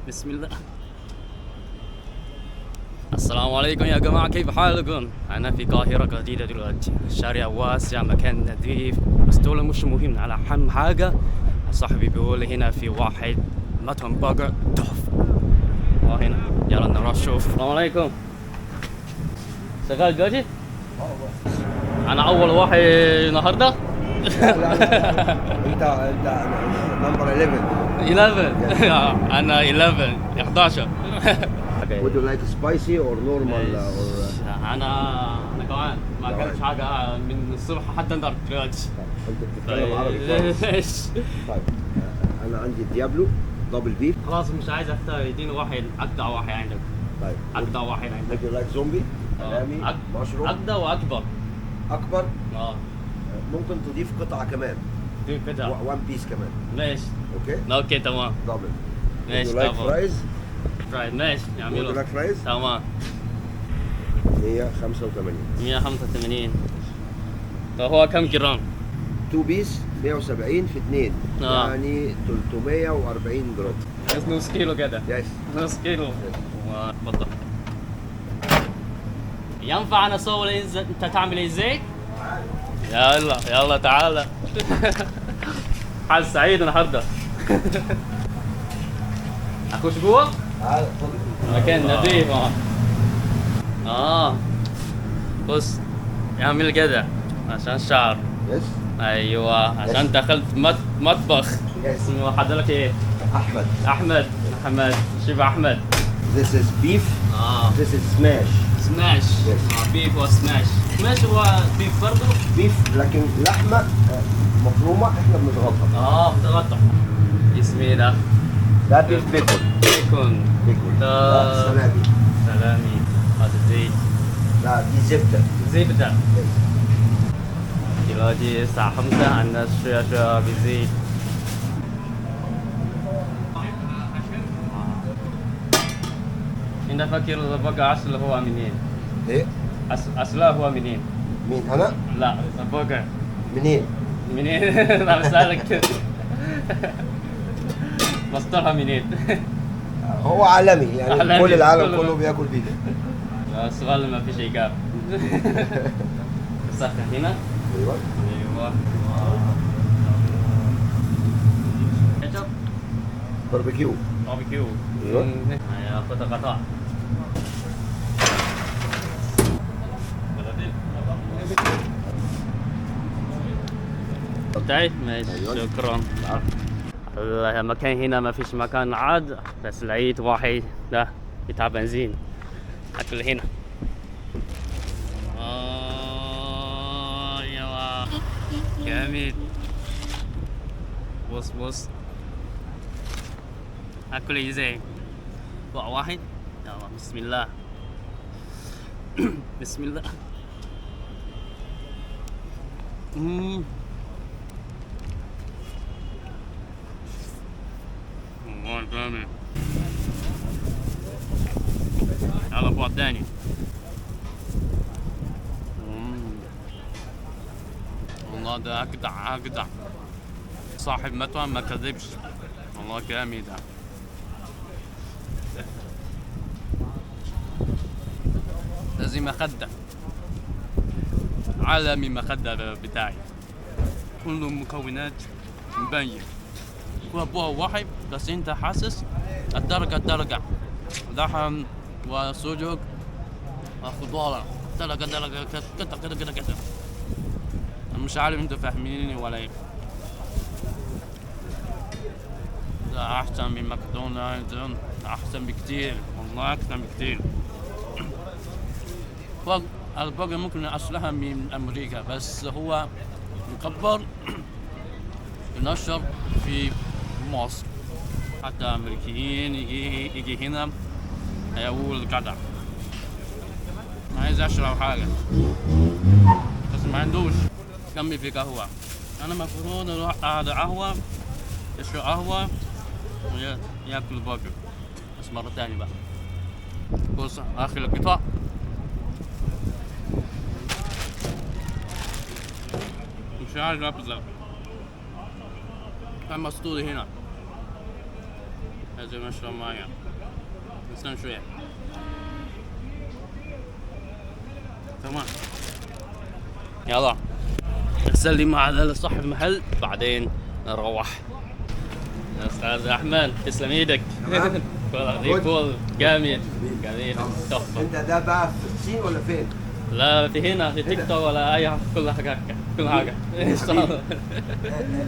بسم الله. السلام عليكم يا جماعة، كيف حالكم؟ أنا في القاهرة جديدة دلوقتي، الشارع واسع، مكان نظيف، بس دول مش مهم. على أهم حاجة صاحبي بيقول هنا في واحد مطعم برجر تحفة. هنا يلا نروح نشوف. السلام عليكم. شغال دلوقتي؟ أنا أول واحد النهاردة. انت نمبر 11. 11. أنا 11. Would you like spicy or normal or انا جوعان، ما اكلتش حاجه من الصبح حتى انت دلوقتي. انت بتتكلم عربي خالص؟ طيب انا عندي ديابلو دبل بيف. خلاص مش عايز اختار، يديني واحد اجدع واحد عندك. طيب اجدع واحد عندك. Would you like زومبي؟ حمامي مشروم اجدع واكبر. اكبر؟ اه ممكن تضيف قطعه كمان، دي كده. وان بيس كمان. ماشي. اوكي اوكي تمام. دبل. ماشي Would you like تمام. فرايز؟ فرايد ماشي Would you نعمله. like فرايز؟ تمام. 185. 185. طب هو كم جرام؟ 2 بيس 170 في 2 يعني 340 جرام. بس نص كيلو كده. يس نص كيلو. اتفضل. ينفع انا اصور انت تعمل ازاي؟ يلا يلا تعالى. حال سعيد النهارده. اخش جوه؟ تعال اتفضل. مكان نظيف. بص اعمل كده عشان شعر. يس ايوه عشان دخلت مطبخ. يس اسمه حضرتك ايه؟ احمد. احمد شيف احمد. This is beef. This is smash. سماش. Yes. بيف وسماش. سماش هو بيف برضه؟ بيف لكن لحمة مفرومة احنا بنضغطها. بتغطى. اسمي ده؟ ده بيف بيكون. بيكون. بيكون. ده ده سلامي. سلامي. هذا زيت. لا دي زبدة. زبدة. دلوقتي الساعة 5 الناس شوية بزيت. انت فاكر البرجر اصله هو منين؟ ايه؟ اصله هو منين؟ مين انا؟ لا البرجر منين؟ منين؟ انا بسألك. مصدرها منين؟ هو عالمي يعني عالمي. كل العالم كله. كله بياكل بيتزا. السؤال ما فيش إجابة. سخن هنا. ايوه. ايوه. كاتشب. باربيكيو. باربيكيو. ايوه. خد قطع. طيب ماشي شكرا. المكان هنا ما فيش مكان عاد، بس لقيت واحد ده بتاع بنزين. اكل هنا. ايوه جامد. بص اكل ازاي؟ واحد. يلا بسم الله. بسم الله. والله جامد. يلا بوع تاني. والله ده أجدع. صاحب مطعم ما كذبش. والله جامد ده. لازم مخدة. عالمي مخدة بتاعي. كل المكونات مبين. هو بوع واحد بس انت حاسس الدرجة لحم وسجق وخضار درجة كده. انا مش عارف انتوا فاهميني ولا ايه. ده احسن من ماكدونالدز، احسن بكتير، والله احسن بكتير. البرجر ممكن اصلها من امريكا بس هو مكبر ينشر في مصر، حتى امريكيين يجي هنا هيقول جدع. عايز اشرب حاجه بس ما عندوش. جنبي في قهوه. انا المفروض اروح اقعد قهوه، يشرب قهوه وياكل برجر. بس مره تاني بقى. بص اخر القطع. مش عارف ابزر. كان مسطول هنا. لازم اشرب ميه. نستنى شويه. تمام. يلا نسلم على صاحب المحل بعدين نروح. يا استاذ احمد تسلم ايدك. تمام. والله فول جميل جميل تحفه. انت ده بقى في الصين ولا فين؟ لا في هنا في تيك توك ولا اي حاجه، كل حاجه كل حاجه.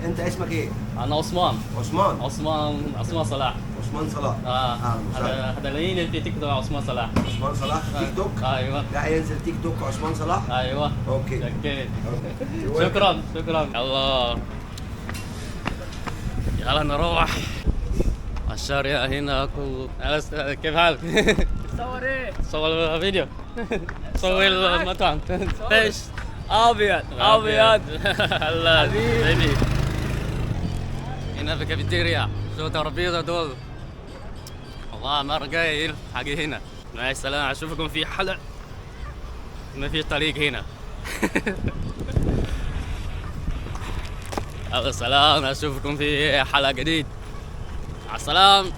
انت اسمك ايه؟ انا عثمان عثمان صلاح. عثمان صلاح. هذا لين في تيك توك عثمان صلاح. عثمان صلاح تيك توك؟ ايوه ده هينزل تيك توك عثمان صلاح؟ ايوه. اوكي شكرا الله. يلا نروح. الشارع هنا كله. كيف حالك؟ صور ايه؟ صور فيديو. صور المطعم. ايش؟ ابيض هلا حبيبي. هنا في كافيتيريا. شو ترابيزة دول. والله مرة جاي حاجة هنا. مع السلامة اشوفكم في حلقة. ما في طريق هنا. السلام اشوفكم في حلقة جديد. مع السلامة.